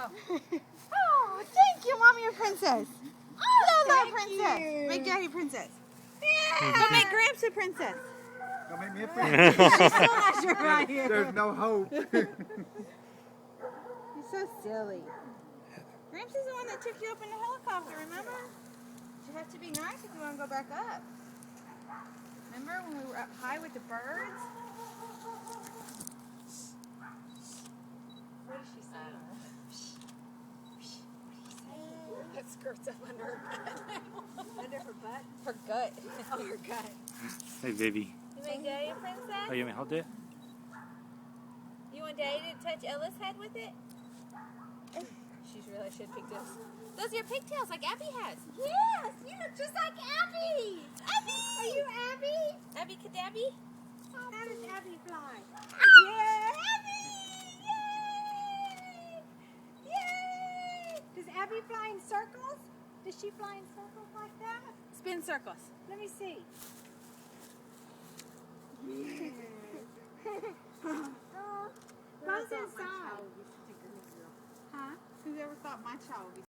Oh, thank you, Mommy and Princess. Lola Princess. You. Make Daddy Princess. Yeah. Go make Gramps a princess. Don't make me a princess. Right here. There's no hope. You're so silly. Gramps is the one that took you up in the helicopter, remember? You have to be nice if you want to go back up. Remember when we were up high with the birds? What did she say? That skirt's up under her butt. Under her butt? Her gut. Oh, your gut. Hey, baby. You make Daddy a princess? Oh, you want me to hold it? You want Daddy to touch Ella's head with it? She really should pick this. Those are your pigtails like Abby has. Yes, you look just like Abby. Abby! Are you Abby? Abby Cadabby? How does Abby fly? Yeah, Abby! Yay! Yay! Does Abby fly in circles? Does she fly in circles like that? Spin circles. Let me see. Goes inside. Huh? Whoever thought my child would be